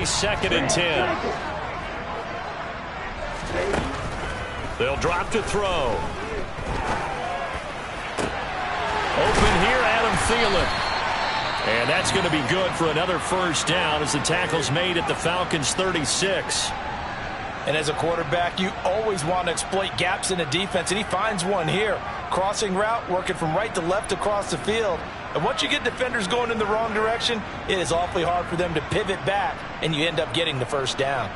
Second and 10. They'll drop to throw. Open here, Adam Thielen. And that's going to be good for another first down as the tackle's made at the Falcons' 36. And as a quarterback, you always want to exploit gaps in the defense, and he finds one here. Crossing route, working from right to left across the field. And once you get defenders going in the wrong direction, it is awfully hard for them to pivot back, and you end up getting the first down.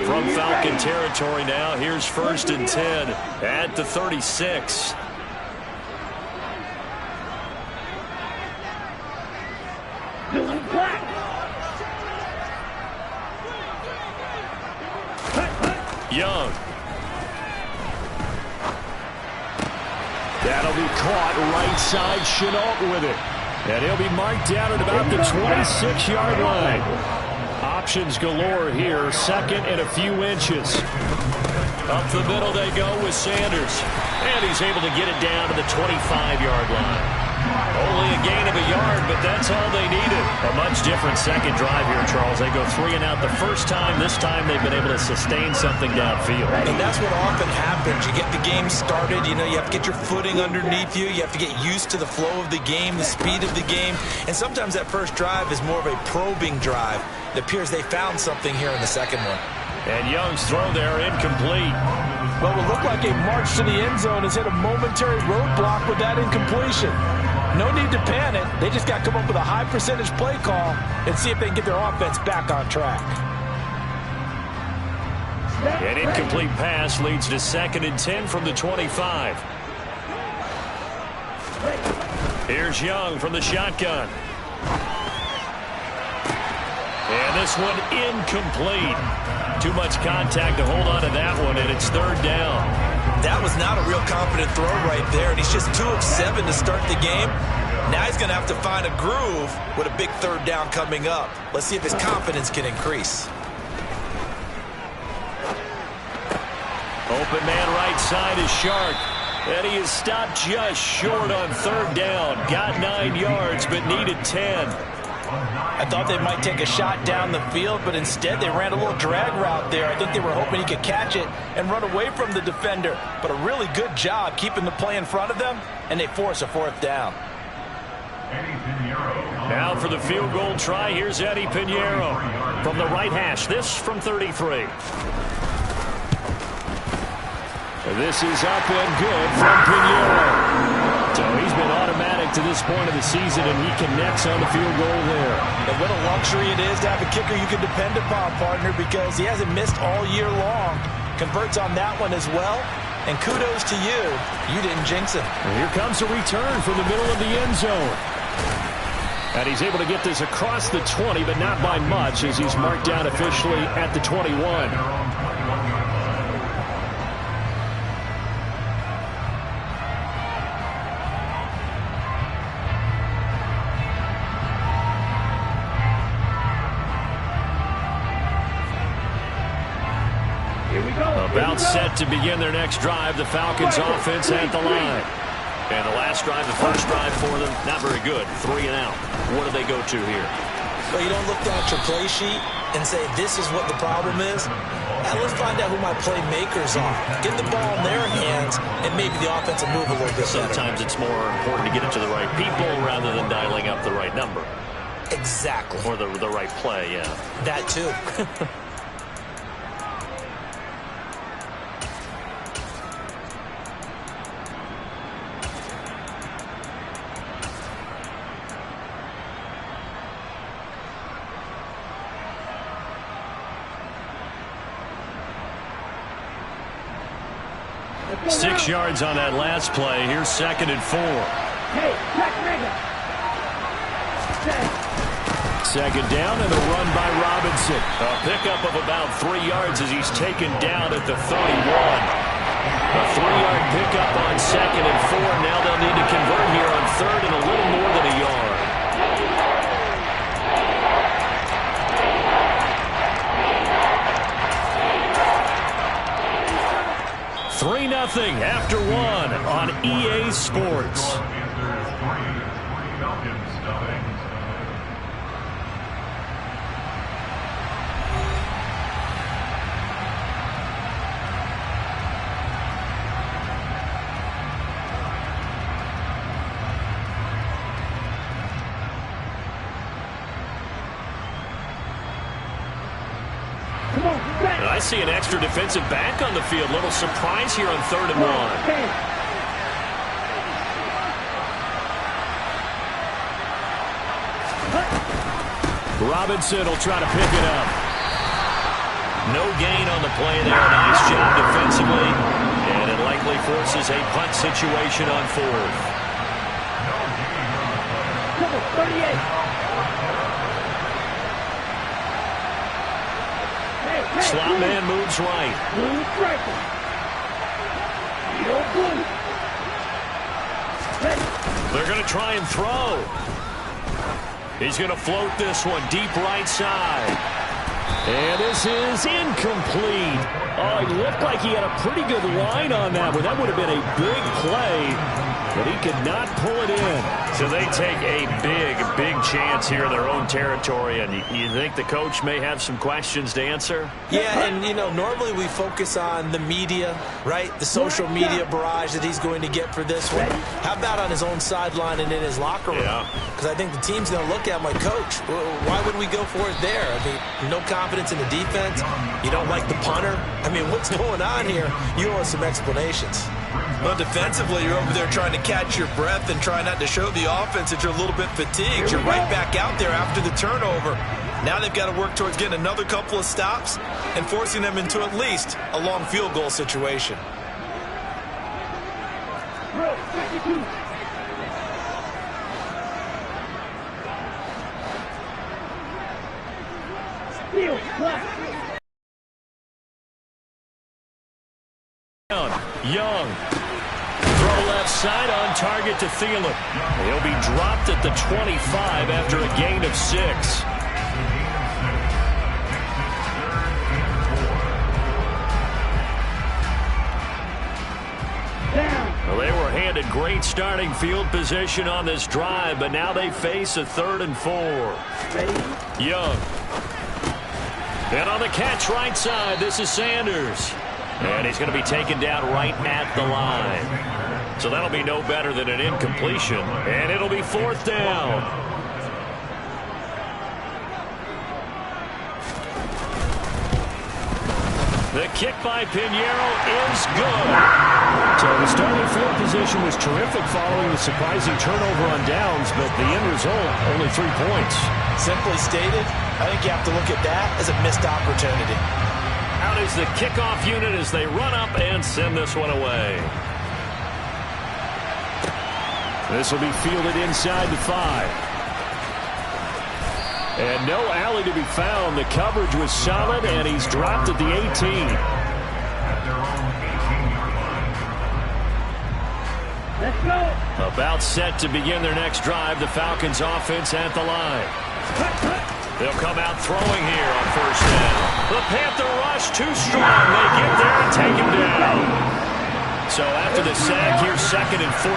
From Falcon territory now, here's first and 10 at the 36. Young. That'll be caught right side. Chenault with it. And he'll be marked down at about the 26-yard line. Options galore here. Second and a few inches. Up the middle they go with Sanders. And he's able to get it down to the 25-yard line. Only a gain of a yard, but that's all they needed. A much different second drive here, Charles. They go 3 and out the first time. This time they've been able to sustain something downfield. And that's what often happens. You get the game started. You know, you have to get your footing underneath you. You have to get used to the flow of the game, the speed of the game. And sometimes that first drive is more of a probing drive. It appears they found something here in the second one. And Young's throw there incomplete. Well, it looked like a march to the end zone has hit a momentary roadblock with that incompletion. No need to panic. They just got to come up with a high percentage play call and see if they can get their offense back on track. An incomplete pass leads to second and 10 from the 25. Here's Young from the shotgun. And this one incomplete. Too much contact to hold on to that one, and it's third down. That was not a real confident throw right there, and he's just 2 of 7 to start the game. Now he's going to have to find a groove with a big third down coming up. Let's see if his confidence can increase. Open man right side is Shark. And he is stopped just short on third down. Got 9 yards, but needed 10. I thought they might take a shot down the field, but instead they ran a little drag route there. I think they were hoping he could catch it and run away from the defender. But a really good job keeping the play in front of them, and they force a fourth down. Now for the field goal try, here's Eddie Pinheiro from the right hash. This from 33. This is up and good from Pinheiro. So he's been automatic to this point of the season, and he connects on the field goal there. And what a luxury it is to have a kicker you can depend upon, partner, because he hasn't missed all year long. Converts on that one as well. And kudos to you. You didn't jinx him. And here comes a return from the middle of the end zone. And he's able to get this across the 20, but not by much, as he's marked down officially at the 21. About set to begin their next drive. The Falcons offense at the line. And the last drive, the first drive for them, not very good. 3 and out. What do they go to here? Well, you don't look down at your play sheet and say, this is what the problem is. Now, let's find out who my playmakers are. Get the ball in their hands, and maybe the offense will move a little bit Sometimes better. It's more important to get it to the right people rather than dialing up the right number. Exactly. Or the right play, yeah. That too. 6 yards on that last play. Here's second and 4. Second down and a run by Robinson. A pickup of about 3 yards as he's taken down at the 31. A 3-yard pickup on second and 4. Now they'll need to convert here on third and a little more than a yard. 3-0 after 1. fun on EA Sports. I see an extra defensive back on the field. Little surprise here on 3rd and 1. Robinson will try to pick it up. No gain on the play there. Nice job defensively. And it likely forces a punt situation on 4th. 38. Slot man moves right. They're going to try and throw. He's going to float this one deep right side. And this is incomplete. Oh, he looked like he had a pretty good line on that one. That would have been a big play, but he could not pull it in. So they take a big chance here in their own territory, and you think the coach may have some questions to answer? Yeah, and, you know, normally we focus on the media, right? The social media barrage that he's going to get for this one. How about on his own sideline and in his locker room? Because I think the team's going to look at him like, Coach, why would we go for it there? I mean, no confidence in the defense. You don't like the punter. I mean, what's going on here? You owe us some explanations. Well, defensively, you're over there trying to catch your breath and try not to show the offense that you're a little bit fatigued. You're right back out there after the turnover. Now they've got to work towards getting another couple of stops and forcing them into at least a long field goal situation. Young. Throw left side on target to Thielen. He'll be dropped at the 25 after a gain of 6. Well, they were handed great starting field position on this drive, but now they face a 3rd and 4. Young. And on the catch right side, this is Sanders. And he's going to be taken down right at the line. So that'll be no better than an incompletion. And it'll be 4th down. The kick by Pinheiro is good. So the starting field position was terrific following the surprising turnover on downs, but the end result, only 3 points. Simply stated, I think you have to look at that as a missed opportunity. Out is the kickoff unit as they run up and send this one away. This will be fielded inside the 5. And no alley to be found. The coverage was solid, and he's dropped at the 18. Let's go. About set to begin their next drive. The Falcons offense at the line. They'll come out throwing here on 1st down. The Panther rush too strong. They get there and take him down. So after the sack, here's 2nd and 14.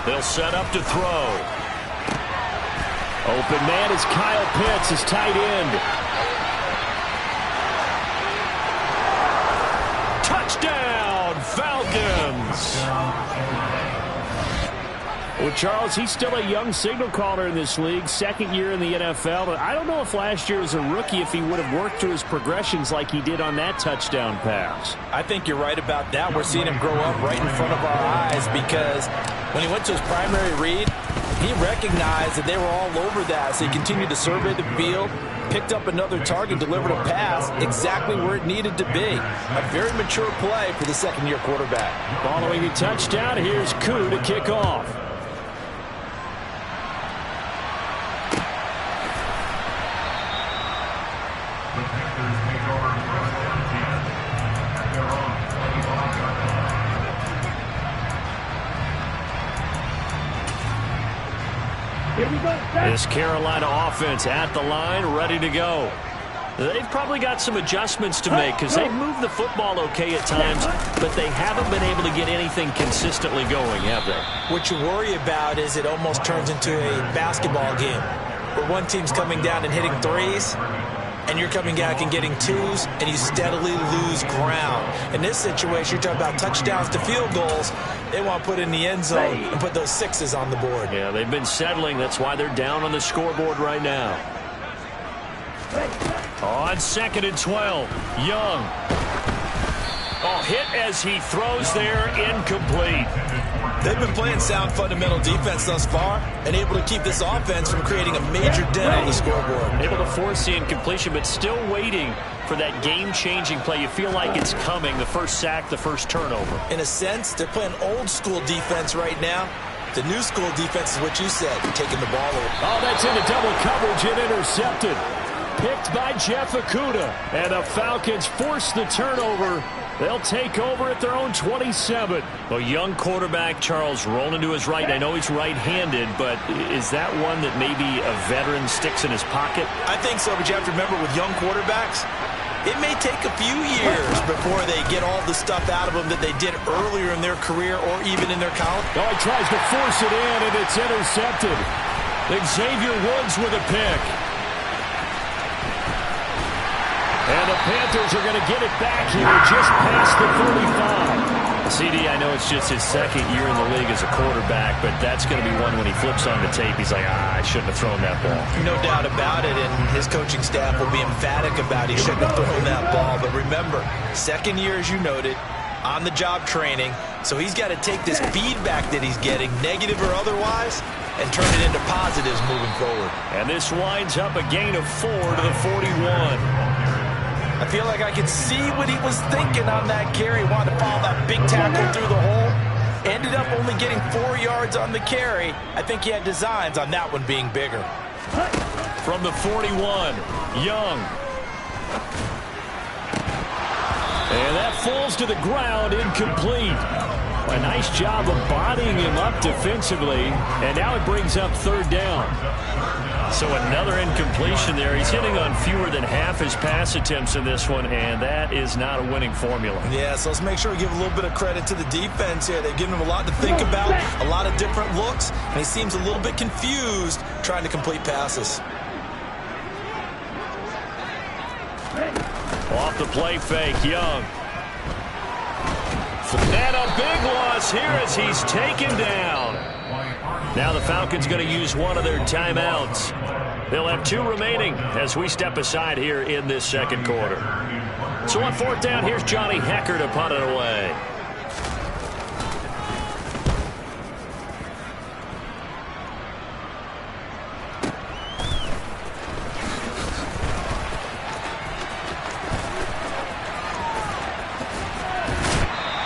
They'll set up to throw. Open man is Kyle Pitts, his tight end. Touchdown, Falcons! Well, Charles, he's still a young signal caller in this league, 2nd year in the NFL. But I don't know if last year as a rookie, if he would have worked through his progressions like he did on that touchdown pass. I think you're right about that. We're seeing him grow up right in front of our eyes because when he went to his primary read, he recognized that they were all over that. So he continued to survey the field, picked up another target, delivered a pass exactly where it needed to be. A very mature play for the 2nd-year quarterback. Following a touchdown, here's Koo to kick off. This Carolina offense at the line, ready to go. They've probably got some adjustments to make because they've moved the football okay at times, but they haven't been able to get anything consistently going, have they? What you worry about is it almost turns into a basketball game where one team's coming down and hitting threes, and you're coming back and getting twos, and you steadily lose ground. In this situation, you're talking about touchdowns to field goals. They want to put in the end zone and put those sixes on the board. Yeah, they've been settling. That's why they're down on the scoreboard right now. On 2nd and 12, Young. Oh, hit as he throws there, incomplete. They've been playing sound fundamental defense thus far and able to keep this offense from creating a major dent on the scoreboard. Able to force the incompletion, but still waiting for that game-changing play. You feel like it's coming, the first sack, the first turnover. In a sense, they're playing old-school defense right now. The new school defense is what you said, taking the ball over. Oh, that's into double coverage and intercepted. Picked by Jeff Okudah. And the Falcons force the turnover. They'll take over at their own 27. A young quarterback, Charles, rolling to his right. I know he's right-handed, but is that one that maybe a veteran sticks in his pocket? I think so, but you have to remember with young quarterbacks, it may take a few years before they get all the stuff out of them that they did earlier in their career or even in their college. Oh, he tries to force it in, and it's intercepted. Xavier Woods with a pick. And the Panthers are going to get it back here just past the 45. CD, I know it's just his second year in the league as a quarterback, but that's going to be one when he flips on the tape. He's like, I shouldn't have thrown that ball. No doubt about it, and his coaching staff will be emphatic about he shouldn't have thrown that ball. But remember, second year, as you noted, on-the-job training, so he's got to take this feedback that he's getting, negative or otherwise, and turn it into positives moving forward. And this winds up a gain of 4 to the 41. I feel like I could see what he was thinking on that carry. Wanted to follow that big tackle through the hole. Ended up only getting 4 yards on the carry. I think he had designs on that one being bigger. From the 41, Young. And that falls to the ground, incomplete. A nice job of bodying him up defensively. And now it brings up 3rd down. So another incompletion there. He's hitting on fewer than half his pass attempts in this one, and that is not a winning formula. Yeah, so let's make sure we give a little bit of credit to the defense here. They've given him a lot to think about, a lot of different looks, and he seems a little bit confused trying to complete passes. Off the play fake, Young. And a big loss here as he's taken down. Now the Falcons going to use one of their timeouts. They'll have 2 remaining as we step aside here in this second quarter. So on 4th down, here's Johnny Hecker to punt it away.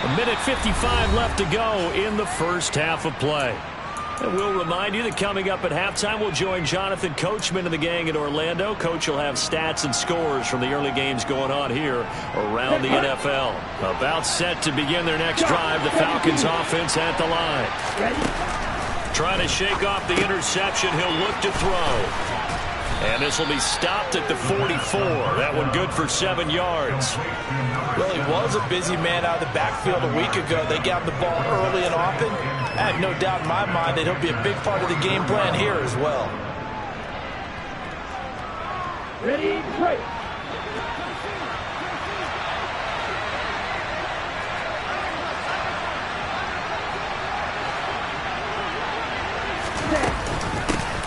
A minute 55 left to go in the first half of play. And we'll remind you that coming up at halftime, we'll join Jonathan Coachman and the gang in Orlando. Coach will have stats and scores from the early games going on here around the NFL. About set to begin their next drive, the Falcons offense at the line. Trying to shake off the interception, he'll look to throw. And this will be stopped at the 44. That one good for 7 yards. Well, he was a busy man out of the backfield a week ago. They got the ball early and often. I have no doubt in my mind that he'll be a big part of the game plan here as well. Ready, break.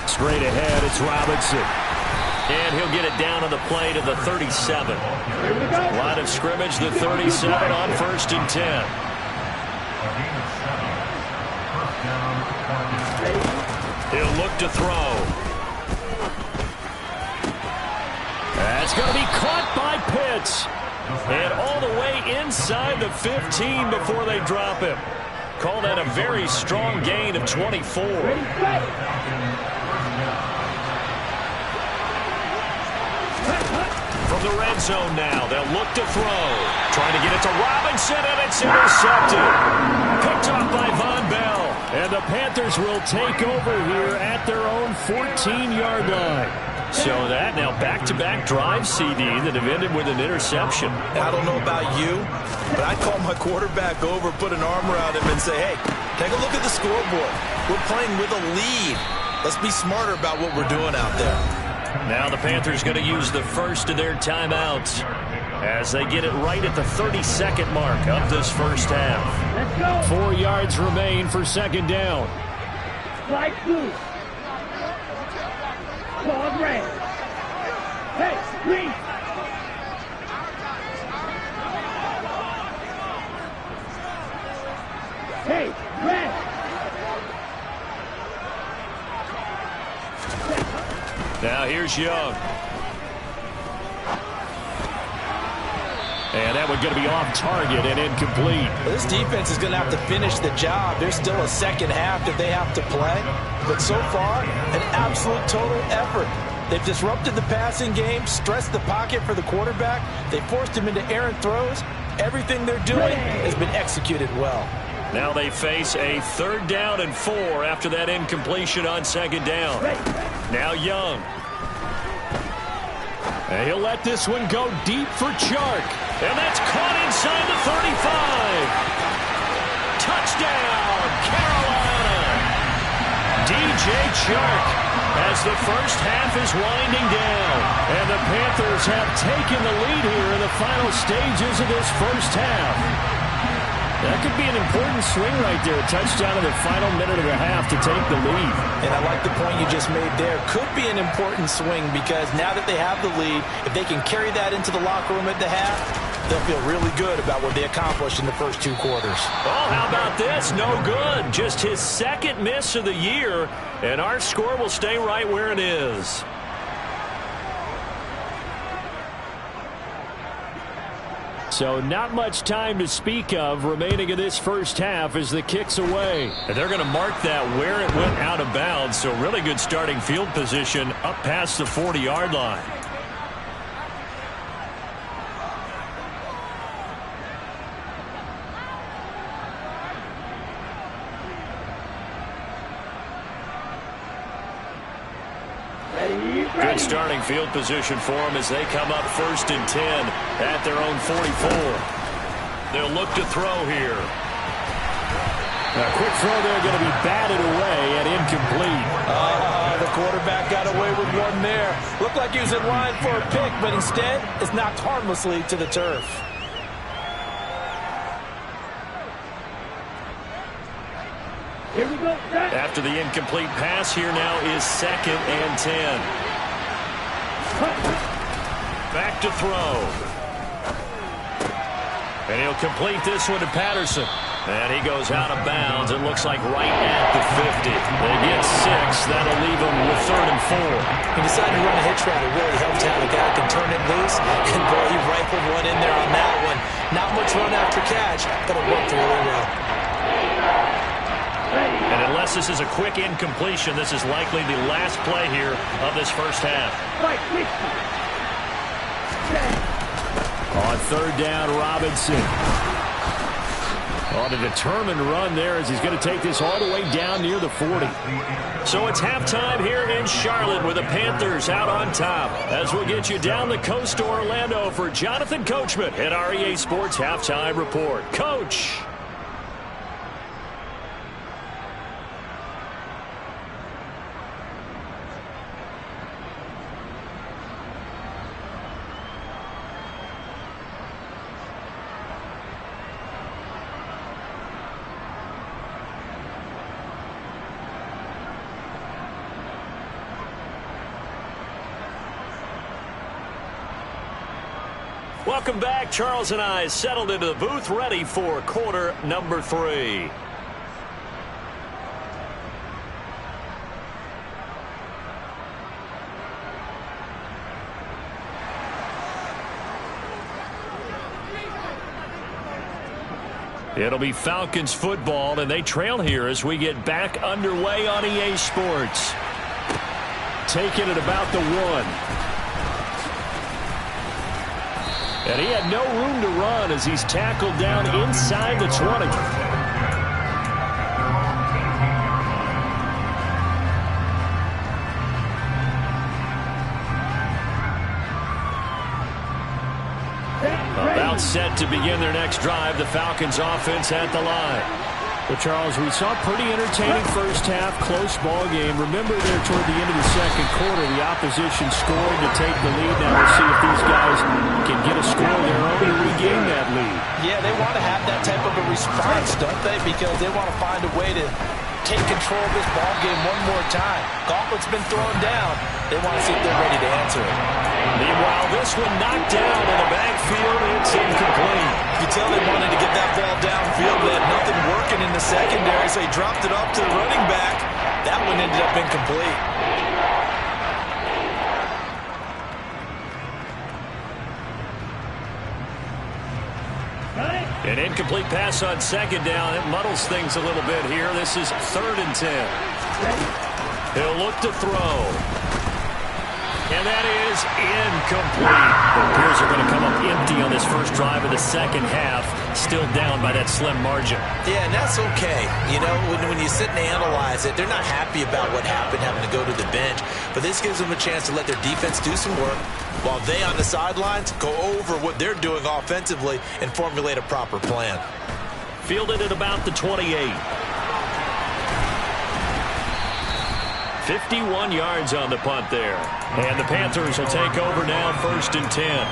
Straight ahead, it's Robinson. And he'll get it down on the play to the 37. Line of scrimmage, the 37 on 1st and 10. He'll look to throw. That's going to be caught by Pitts. And all the way inside the 15 before they drop him. Call that a very strong gain of 24. From the red zone now, they'll look to throw. Trying to get it to Robinson, and it's intercepted. Picked off by Von Bell. And the Panthers will take over here at their own 14-yard line. So that now back-to-back drive, CD, that have ended with an interception. I don't know about you, but I'd call my quarterback over, put an arm around him, and say, hey, take a look at the scoreboard. We're playing with a lead. Let's be smarter about what we're doing out there. Now the Panthers going to use the first of their timeouts as they get it right at the 32nd mark of this first half. Let's go. 4 yards remain for second down. Flight blue. Claude red. Hey, green. Hey, red. Now here's Young. And that one going to be off target and incomplete. This defense is going to have to finish the job. There's still a second half that they have to play. But so far, an absolute total effort. They've disrupted the passing game, stressed the pocket for the quarterback. They forced him into errant throws. Everything they're doing has been executed well. Now they face a 3rd down and 4 after that incompletion on second down. Now Young. And he'll let this one go deep for Chark. And that's caught inside the 35. Touchdown, Carolina. DJ Chark as the first half is winding down. And the Panthers have taken the lead here in the final stages of this first half. That could be an important swing right there. A touchdown in the final minute of the half to take the lead. And I like the point you just made there. Could be an important swing because now that they have the lead, if they can carry that into the locker room at the half, they'll feel really good about what they accomplished in the first 2 quarters. Oh, how about this? No good. Just his 2nd miss of the year, and our score will stay right where it is. So not much time to speak of remaining in this first half as the kick's away. And they're going to mark that where it went out of bounds. So really good starting field position up past the 40-yard line. Good starting field position for them as they come up 1st and 10 at their own 44. They'll look to throw here. A quick throw there going to be batted away and incomplete. The quarterback got away with one there. Looked like he was in line for a pick, but instead it's knocked harmlessly to the turf. Here we go. After the incomplete pass, here now is 2nd and 10. Back to throw. And he'll complete this one to Patterson. And he goes out of bounds. It looks like right at the 50. They get 6. That'll leave them with 3rd and 4. He decided to run a hitch route. It really helped to have a guy who can turn it loose. And boy, he rifled one in there on that one. Not much run after catch, but it worked really well. And unless this is a quick incompletion, this is likely the last play here of this first half. On 3rd down, Robinson. On a determined run there as he's going to take this all the way down near the 40. So it's halftime here in Charlotte with the Panthers out on top. As we'll get you down the coast to Orlando for Jonathan Coachman at our EA Sports Halftime Report. Coach. Welcome back. Charles and I settled into the booth ready for quarter number 3. It'll be Falcons football, and they trail here as we get back underway on EA Sports. Taking it about the 1. And he had no room to run as he's tackled down inside the 20. About set to begin their next drive. The Falcons offense at the line. Well, Charles, we saw a pretty entertaining first half, close ball game. Remember there toward the end of the second quarter, the opposition scored to take the lead. Now we'll see if these guys can get a score of their own to regain that lead. Yeah, they want to have that type of a response, don't they? Because they want to find a way to take control of this ball game one more time. Gauntlet's been thrown down. They want to see if they're ready to answer it. Meanwhile, this one knocked down in the backfield. It's incomplete. You can tell they wanted to get that ball downfield. They had nothing working in the secondary, so he dropped it off to the running back. That one ended up incomplete. An incomplete pass on second down. It muddles things a little bit here. This is 3rd and 10. He'll look to throw. And that is incomplete. The Bears are going to come up empty on this first drive of the second half. Still down by that slim margin. Yeah, and that's okay. You know, when you sit and analyze it, they're not happy about what happened, having to go to the bench. But this gives them a chance to let their defense do some work while they on the sidelines go over what they're doing offensively and formulate a proper plan. Fielded at about the 28. 51 yards on the punt there. And the Panthers will take over now, 1st and 10.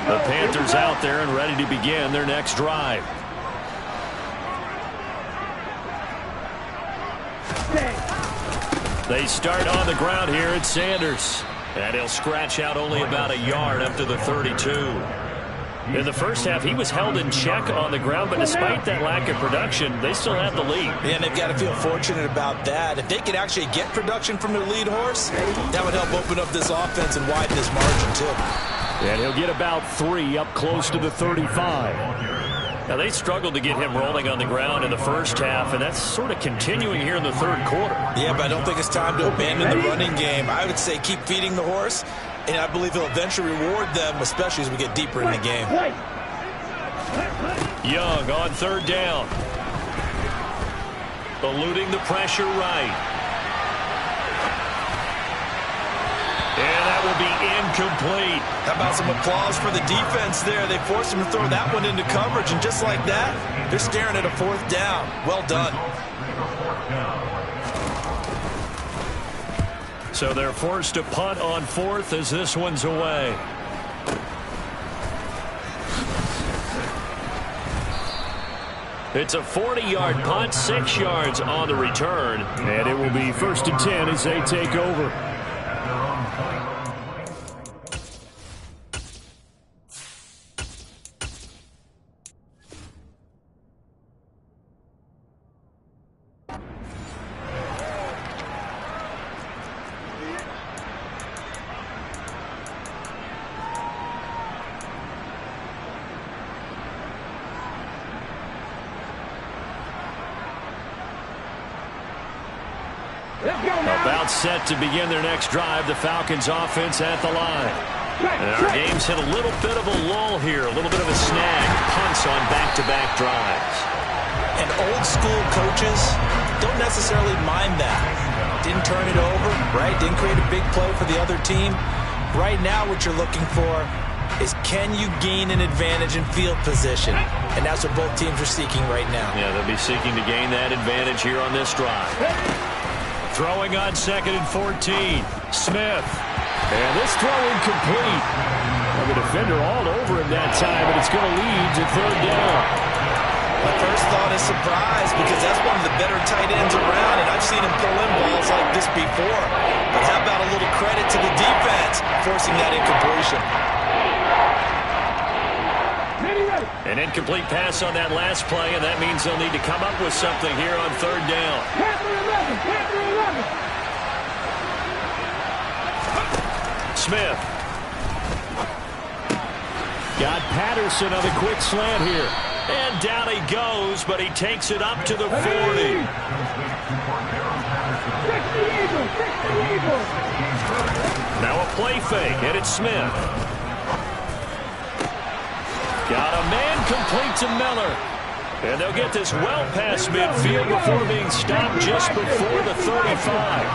The Panthers out there and ready to begin their next drive. They start on the ground here at Sanders. And he'll scratch out only about a yard up to the 32. In the first half, he was held in check on the ground, but despite that lack of production, they still have the lead. Yeah, and they've got to feel fortunate about that. If they could actually get production from their lead horse, that would help open up this offense and widen this margin, too. And he'll get about 3 up close to the 35. Now, they struggled to get him rolling on the ground in the first half, and that's sort of continuing here in the third quarter. Yeah, but I don't think it's time to abandon the running game. I would say keep feeding the horse, and I believe he'll eventually reward them, especially as we get deeper in the game. Young on 3rd down. Eluding the pressure right. And that will be incomplete. How about some applause for the defense there? They forced him to throw that one into coverage, and just like that, they're staring at a 4th down. Well done. So they're forced to punt on 4th as this one's away. It's a 40-yard punt, 6 yards on the return. And it will be 1st and 10 as they take over. About set to begin their next drive. The Falcons offense at the line. And our game's hit a little bit of a lull here. A little bit of a snag. Punts on back-to-back drives. And old school coaches don't necessarily mind that. Didn't turn it over, right? Didn't create a big play for the other team. Right now what you're looking for is can you gain an advantage in field position? And that's what both teams are seeking right now. Yeah, they'll be seeking to gain that advantage here on this drive. Throwing on 2nd and 14. Smith. And this throw incomplete. Well, the defender all over him that time, and it's going to lead to 3rd down. My first thought is surprise, because that's one of the better tight ends around, and I've seen him pull in balls like this before. But how about a little credit to the defense forcing that incompletion? An incomplete pass on that last play, and that means they'll need to come up with something here on 3rd down. Smith. Got Patterson on the quick slant here. And down he goes, but he takes it up to the 40. Now a play fake, and it's Smith. Got a man complete to Miller. And they'll get this well past midfield before being stopped just before the 35.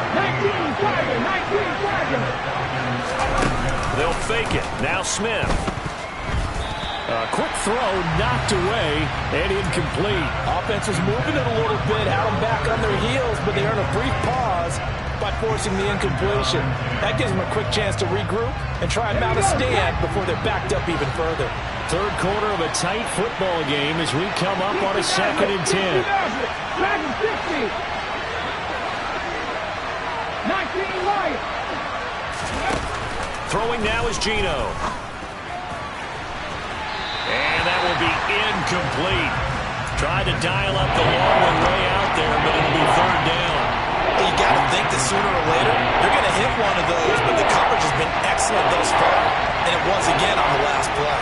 They'll fake it. Now Smith. A quick throw knocked away and incomplete. Offense was moving it a little bit, had them back on their heels, but they earned a brief pause by forcing the incompletion. That gives them a quick chance to regroup and try and mount a stand before they're backed up even further. Third quarter of a tight football game as we come up on a 2nd and 10. 19 right. Throwing now is Geno. And that will be incomplete. Tried to dial up the long one way out there, but it'll be 3rd down. Well, you got to think that sooner or later they're going to hit one of those, but the coverage has been excellent thus far, and it was again on the last play.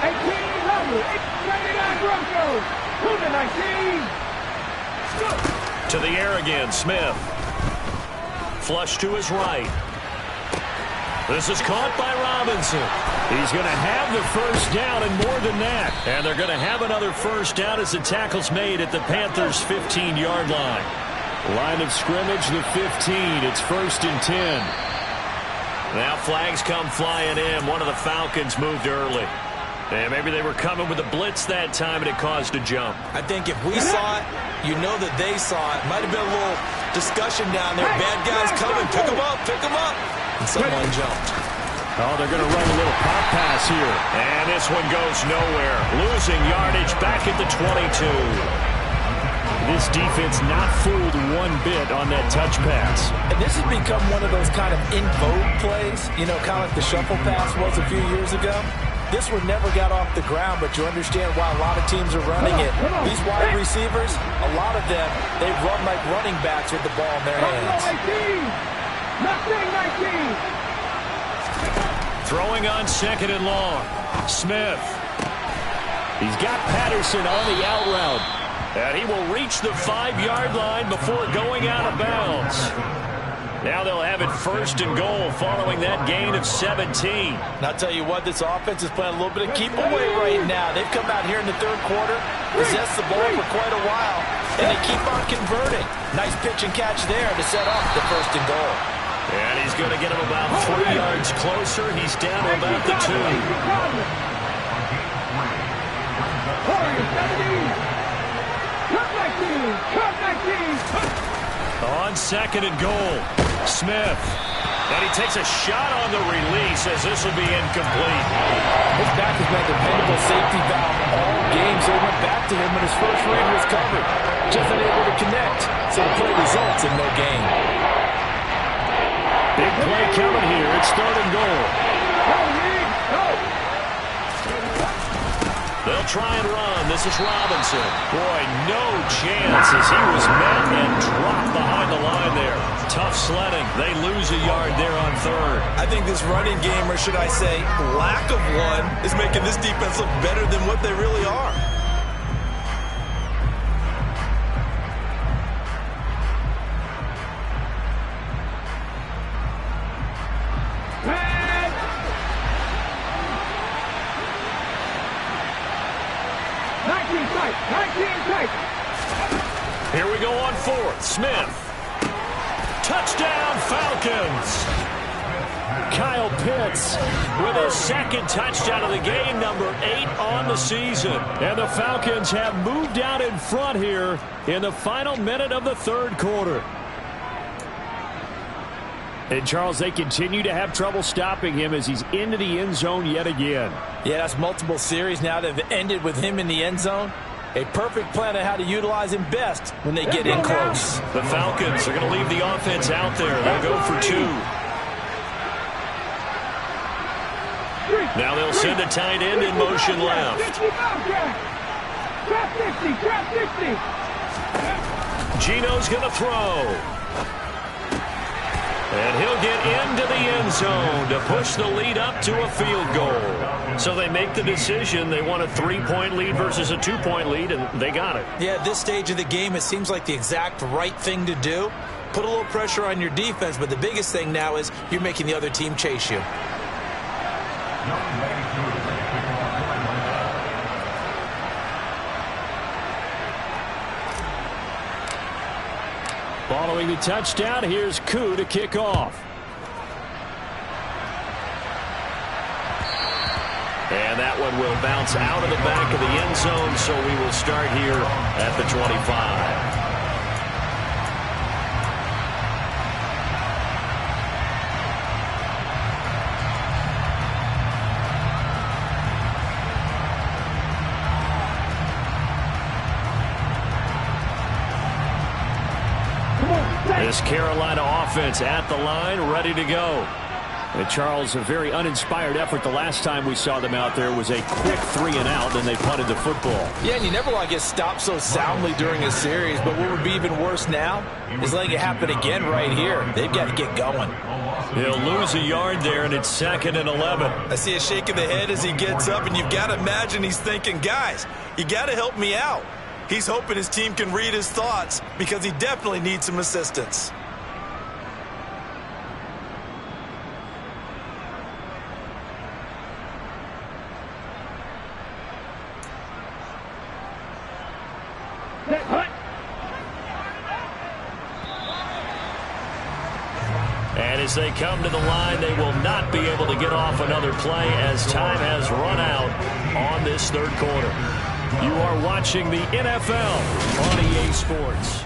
18 level. 99 Broncos. To the 19. To the air again, Smith. Flush to his right. This is caught by Robinson. He's going to have the 1st down and more than that. And they're going to have another 1st down as the tackle's made at the Panthers' 15-yard line. Line of scrimmage, the 15. It's 1st and 10. Now flags come flying in. One of the Falcons moved early. And maybe they were coming with a blitz that time and it caused a jump. I think if we saw it, you know that they saw it. Might have been a little discussion down there. Bad guys coming. Pick them up. Pick them up. And someone jumped. Oh, they're going to run a little pop pass here. And this one goes nowhere. Losing yardage back at the 22. This defense not fooled one bit on that touch pass. And this has become one of those kind of in vogue plays, you know, kind of like the shuffle pass was a few years ago. This one never got off the ground, but you understand why a lot of teams are running it. These wide receivers, a lot of them, they run like running backs with the ball in their hands. 19. Throwing on 2nd and long. Smith. He's got Patterson on the out route. And he will reach the 5-yard line before going out of bounds. Now they'll have it 1st and goal following that gain of 17. And I'll tell you what, this offense is playing a little bit of keep away right now. They've come out here in the 3rd quarter, possessed the ball for quite a while, and they keep on converting. Nice pitch and catch there to set up the 1st and goal. And he's going to get him about 3 yards closer. He's down to about the 2. On 2nd and goal, Smith. And he takes a shot on the release as this will be incomplete. His back has been a dependable safety valve all game, so he went back to him when his first read was covered. Just unable to connect, so the play results in no gain. Big play coming here. It's 3rd and goal. They'll try and run. This is Robinson. Boy, no chance as he was met and dropped behind the line there. Tough sledding. They lose a yard there on 3rd. I think this running game, or should I say lack of one, is making this defense look better than what they really are. Here we go on 4th. Smith. Touchdown, Falcons. Kyle Pitts with his 2nd touchdown of the game, number 8 on the season. And the Falcons have moved out in front here in the final minute of the 3rd quarter. And, Charles, they continue to have trouble stopping him as he's into the end zone yet again. Yeah, that's multiple series now that have ended with him in the end zone. A perfect plan on how to utilize him best when they get in close. The Falcons are going to leave the offense out there. They'll go for 2. Now they'll send the tight end in motion left. Geno's going to throw. And he'll get into the end zone to push the lead up to a field goal. So they make the decision. They want a 3-point lead versus a 2-point lead, and they got it. Yeah, at this stage of the game, it seems like the exact right thing to do. Put a little pressure on your defense, but the biggest thing now is you're making the other team chase you. Following the touchdown, here's Koo to kick off. And that one will bounce out of the back of the end zone, so we will start here at the 25. This Carolina offense at the line, ready to go. And Charles, a very uninspired effort the last time we saw them out there was a quick 3-and-out, then they punted the football. Yeah, and you never want to get stopped so soundly during a series, but what would be even worse now is letting it happen again right here. They've got to get going. He'll lose a yard there, and it's 2nd and 11. I see a shake of the head as he gets up, and you've got to imagine he's thinking, guys, you got to help me out. He's hoping his team can read his thoughts because he definitely needs some assistance. And as they come to the line, they will not be able to get off another play as time has run out on this third quarter. You are watching the NFL on EA Sports.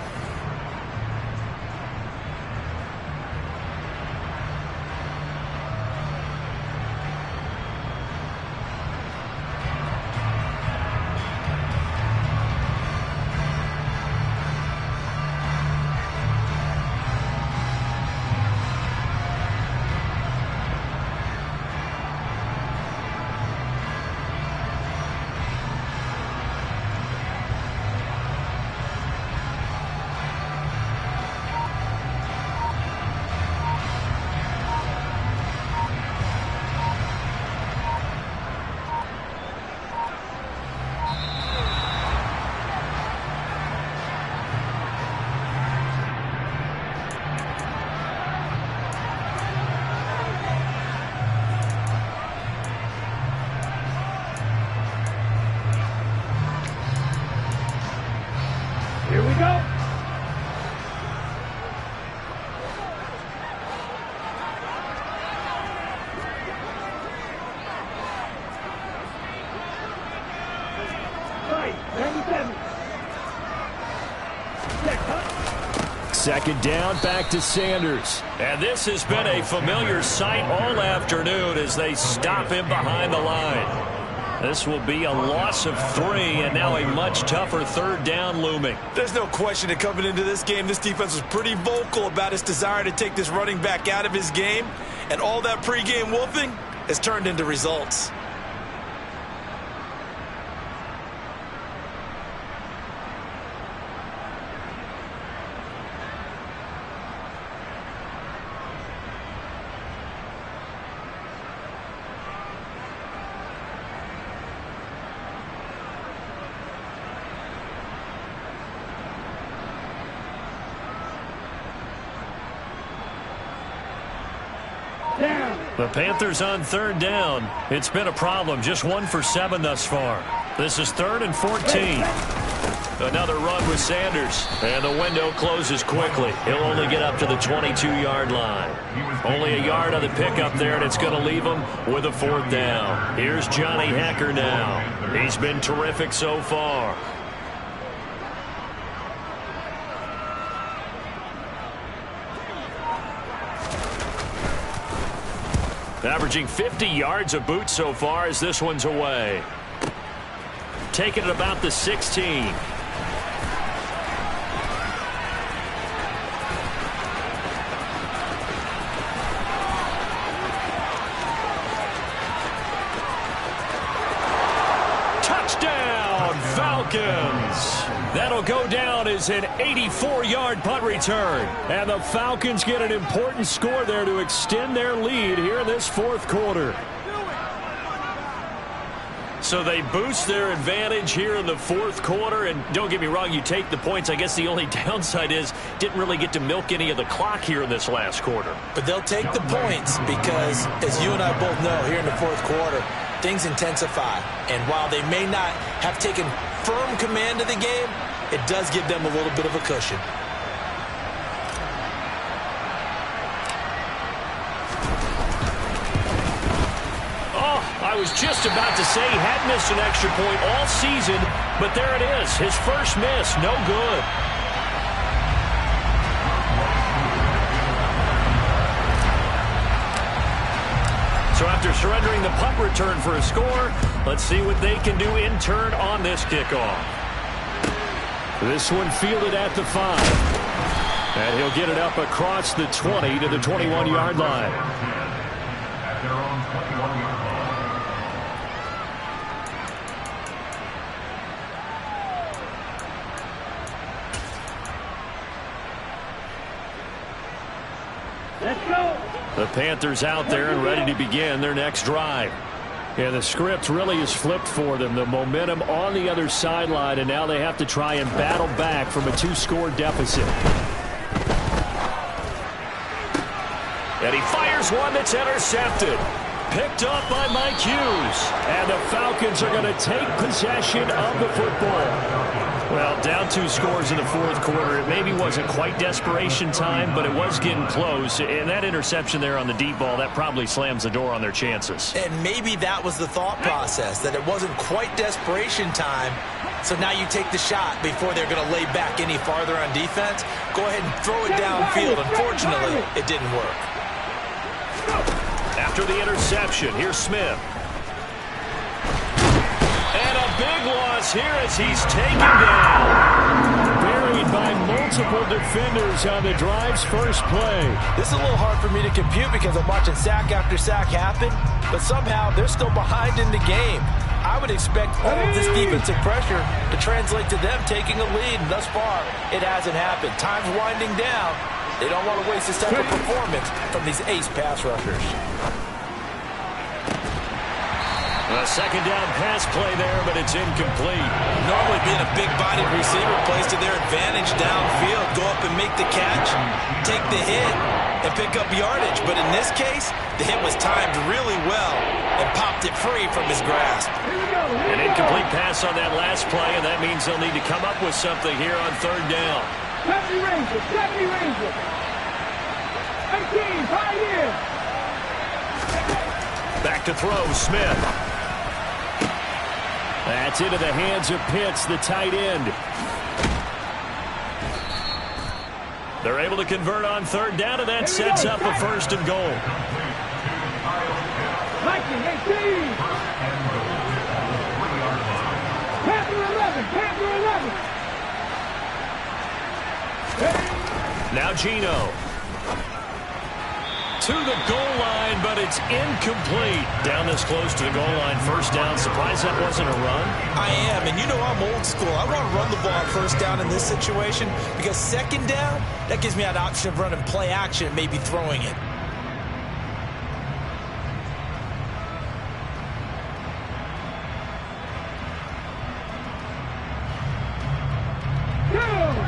Here we go. Right, 97. Second down, back to Sanders. And this has been a familiar sight all afternoon as they stop him behind the line. This will be a loss of 3, and now a much tougher third down looming. There's no question that coming into this game, this defense was pretty vocal about its desire to take this running back out of his game, and all that pregame wolfing has turned into results. The Panthers on third down. It's been a problem. Just 1 for 7 thus far. This is 3rd and 14. Another run with Sanders. And the window closes quickly. He'll only get up to the 22-yard line. Only a yard on the pickup there, and it's going to leave him with a 4th down. Here's Johnny Hekker now. He's been terrific so far. Averaging 50 yards a boot so far as this one's away. Taking it about the 16. Touchdown, Falcons! That'll go down as an 84-yard punt return. And the Falcons get an important score there to extend their lead here in this fourth quarter. So they boost their advantage here in the fourth quarter. And don't get me wrong, you take the points. I guess the only downside is didn't really get to milk any of the clock here in this last quarter. But they'll take the points because, as you and I both know, here in the fourth quarter, things intensify. And while they may not have taken firm command of the game, it does give them a little bit of a cushion. Oh, I was just about to say he had missed an extra point all season, but there it is. His first miss, no good. So after surrendering the punt return for a score, let's see what they can do in turn on this kickoff. This one fielded at the 5. And he'll get it up across the 20 to the 21-yard line. At their own 21-yard line. Let's go. The Panthers out there and ready to begin their next drive. Yeah, the script really is flipped for them. The momentum on the other sideline, and now they have to try and battle back from a 2-score deficit. And he fires one that's intercepted. Picked up by Mike Hughes. And the Falcons are going to take possession of the football. Well, down 2 scores in the fourth quarter. It maybe wasn't quite desperation time, but it was getting close. And that interception there on the deep ball, that probably slams the door on their chances. And maybe that was the thought process, that it wasn't quite desperation time. So now you take the shot before they're going to lay back any farther on defense. Go ahead and throw it downfield. Unfortunately, it didn't work. After the interception, here's Smith. And a big loss here as he's taken down. Buried by multiple defenders on the drive's first play. This is a little hard for me to compute because I'm watching sack after sack happen, but somehow they're still behind in the game. I would expect all of this defensive pressure to translate to them taking a lead, and thus far, it hasn't happened. Time's winding down. They don't want to waste this type of performance from these ace pass rushers. A second down pass play there, but it's incomplete. Normally being a big-bodied receiver plays to their advantage downfield. Go up and make the catch, take the hit, and pick up yardage. But in this case, the hit was timed really well and popped it free from his grasp. An incomplete pass on that last play, and that means they'll need to come up with something here on third down. Deputy Ranger, Deputy Ranger. 18, Pioneer. Back to throw, Smith. That's into the hands of Pitts, the tight end. They're able to convert on third down, and that sets up a first and goal. Viking, 18. Panther 11, Panther 11. Now Geno. To the goal line, but it's incomplete. Down this close to the goal line, first down. Surprised that wasn't a run? I am, and you know I'm old school. I want to run the ball on first down in this situation because second down, that gives me an option of running play action and maybe throwing it.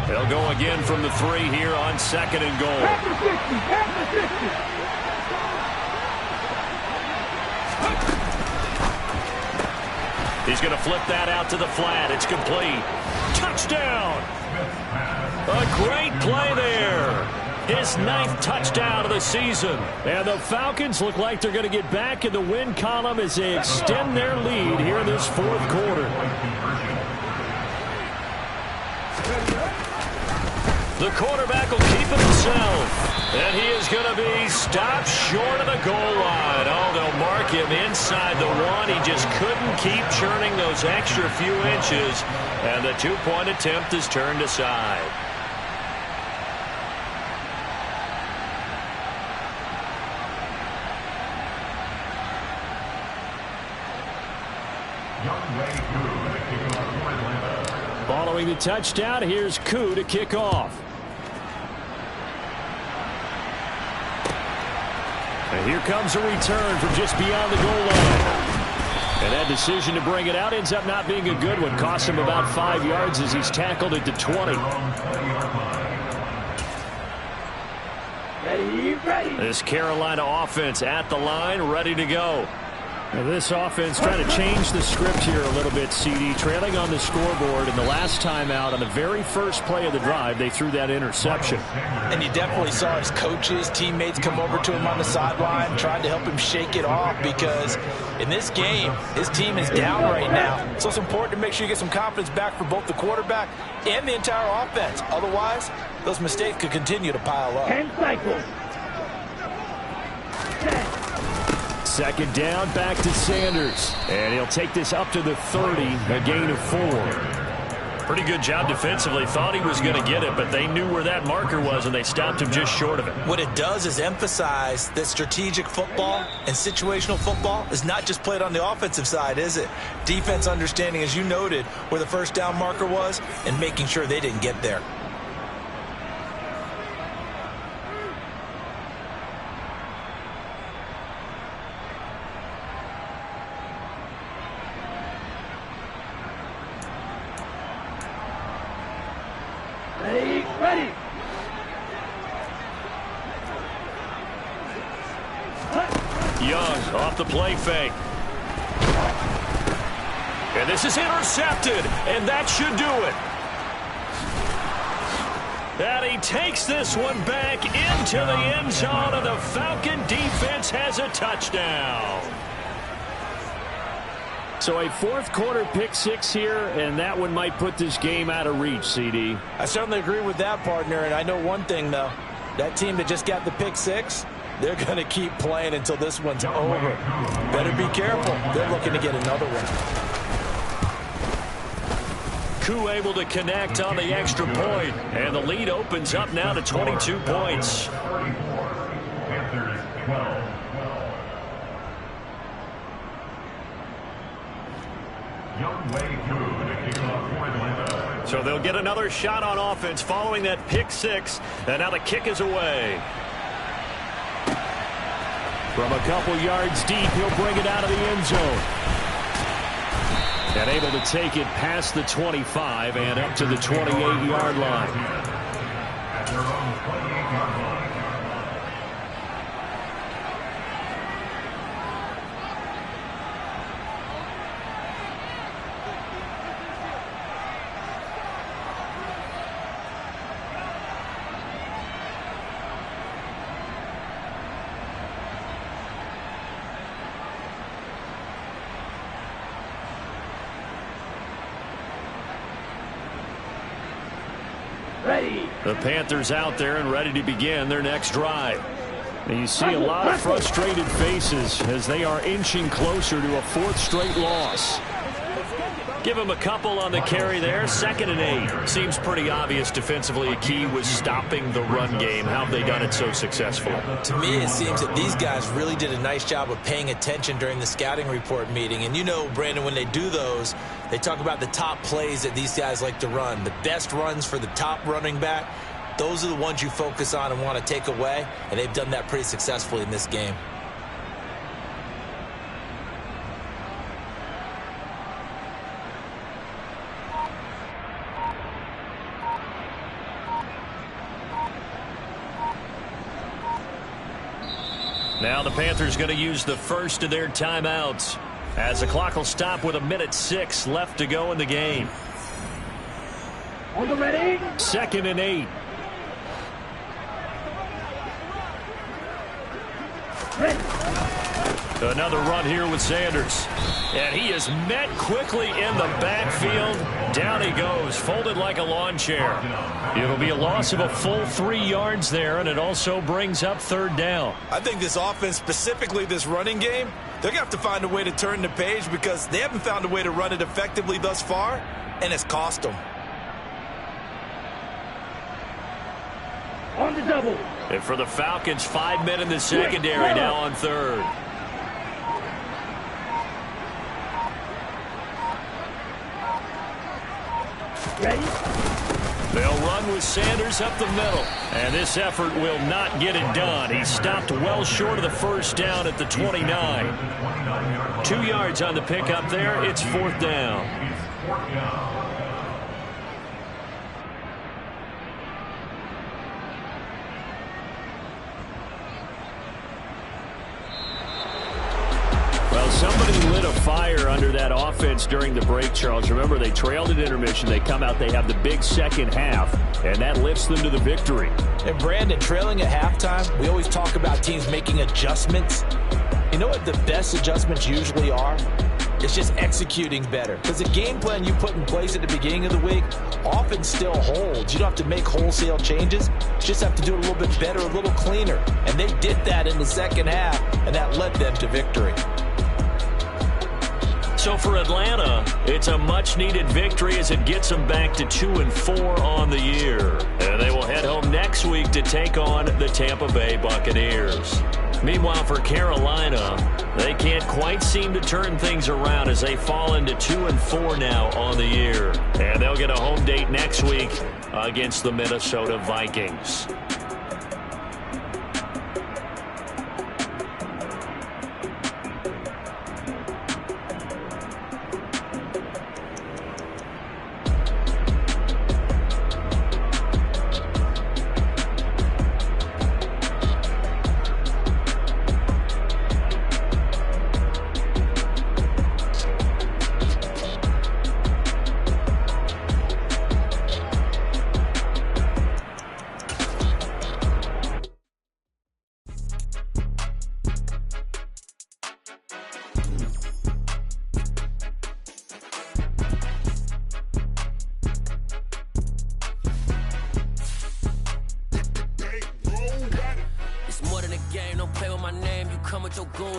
They'll go again from the 3 here on second and goal. Panther 60, Panther 60. He's going to flip that out to the flat. It's complete. Touchdown! A great play there. His 9th touchdown of the season. And the Falcons look like they're going to get back in the win column as they extend their lead here in this fourth quarter. The quarterback will keep it himself. And he is going to be stopped short of the goal line. Oh, they'll mark him inside the 1. He just couldn't keep churning those extra few inches. And the 2-point attempt is turned aside. Following the touchdown, here's Koo to kick off. And here comes a return from just beyond the goal line. And that decision to bring it out ends up not being a good one. Cost him about 5 yards as he's tackled at the 20. Ready. This Carolina offense at the line, ready to go. Now this offense trying to change the script here a little bit, CD. Trailing on the scoreboard, and the last time out on the very first play of the drive, they threw that interception. And you definitely saw his coaches, teammates come over to him on the sideline, trying to help him shake it off, because in this game, his team is down right now. So it's important to make sure you get some confidence back for both the quarterback and the entire offense. Otherwise, those mistakes could continue to pile up. 10 cycles. 10. Second down, back to Sanders. And he'll take this up to the 30, a gain of 4. Pretty good job defensively. Thought he was going to get it, but they knew where that marker was, and they stopped him just short of it. What it does is emphasize that strategic football and situational football is not just played on the offensive side, is it? Defense understanding, as you noted, where the first down marker was and making sure they didn't get there. Ready. Young off the play fake. And this is intercepted, and that should do it. And he takes this one back into the end zone, and the Falcon defense has a touchdown. So a fourth quarter pick six here, and that one might put this game out of reach, CD. I certainly agree with that, partner, and I know one thing, though. That team that just got the pick six, they're going to keep playing until this one's over. Better be careful. They're looking to get another one. Koo able to connect on the extra point, and the lead opens up now to 22 points. Panthers 12. So they'll get another shot on offense following that pick six, and now the kick is away. From a couple yards deep, he'll bring it out of the end zone. And able to take it past the 25 and up to the 28-yard line. At their own 28-yard line. The Panthers out there and ready to begin their next drive. And you see a lot of frustrated faces as they are inching closer to a fourth straight loss. Give him a couple on the carry there. 2nd and 8. Seems pretty obvious defensively a key was stopping the run game. How have they done it so successfully? To me, it seems that these guys really did a nice job of paying attention during the scouting report meeting. And you know, Brandon, when they do those, they talk about the top plays that these guys like to run. The best runs for the top running back, those are the ones you focus on and want to take away. And they've done that pretty successfully in this game. Now the Panthers going to use the first of their timeouts as the clock will stop with 1:06 left to go in the game. On the ready. 2nd and 8. Another run here with Sanders. And he is met quickly in the backfield. Down he goes, folded like a lawn chair. It'll be a loss of a full 3 yards there, and it also brings up 3rd down. I think this offense, specifically this running game, they're going to have to find a way to turn the page because they haven't found a way to run it effectively thus far, and it's cost them. On the double. And for the Falcons, 5 men in the secondary now on 3rd. Ready. They'll run with Sanders up the middle. And this effort will not get it done. He stopped well short of the first down at the 29. 2 yards on the pickup there. It's 4th down. Well, Well, somebody lit a fire under that offense during the break, Charles. Remember, they trailed at intermission. They come out, they have the big second half, and that lifts them to the victory. And Brandon, trailing at halftime, we always talk about teams making adjustments. You know what the best adjustments usually are? It's just executing better. Because the game plan you put in place at the beginning of the week often still holds. You don't have to make wholesale changes. You just have to do it a little bit better, a little cleaner. And they did that in the second half, and that led them to victory. So for Atlanta, it's a much-needed victory as it gets them back to 2-4 on the year. And they will head home next week to take on the Tampa Bay Buccaneers. Meanwhile, for Carolina, they can't quite seem to turn things around as they fall into 2-4 now on the year. And they'll get a home date next week against the Minnesota Vikings.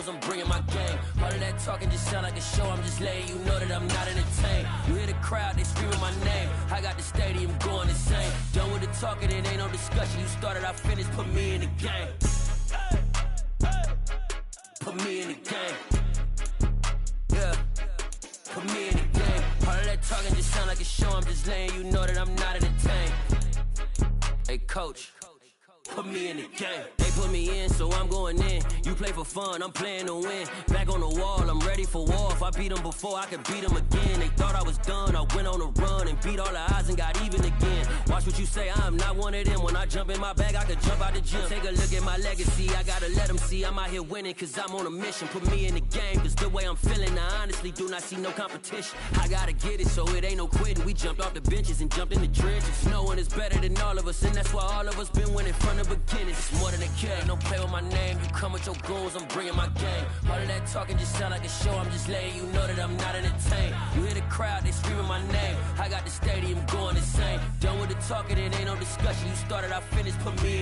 I'm bringing my game. All of that talking just sound like a show. I'm just letting you know that I'm not entertained. You hear the crowd, they screaming my name. I got the stadium going insane. Done with the talking, it ain't no discussion. You started, I finished, put me in the game. Put me in the game. Yeah. Put me in the game. All of that talking just sound like a show. I'm just letting you know that I'm not entertained. Hey, coach. Put me in the game. They put me in, so I'm going in. You play for fun, I'm playing to win. Back on the wall, I'm ready for war. If I beat them before, I could beat them again. They thought I was done, I went on a run and beat all the odds and got even again. Watch what you say, I'm not one of them. When I jump in my bag, I could jump out the gym. Take a look at my legacy, I gotta let them see I'm out here winning, cause I'm on a mission. Put me in the game, cause the way I'm feeling, I honestly do not see no competition. I gotta get it, so it ain't no quitting. We jumped off the benches and jumped in the trenches. No one is better than all of us, and that's why all of us been winning from the beginning. It's more than a care, don't play with my name. You come with your goons, I'm bringing my game. All of that talking just sound like a show. I'm just letting you know that I'm not entertained. You hear the crowd, they screaming my name. I got the stadium going insane. Done with the talking, it ain't no discussion. You started, I finished, put me in.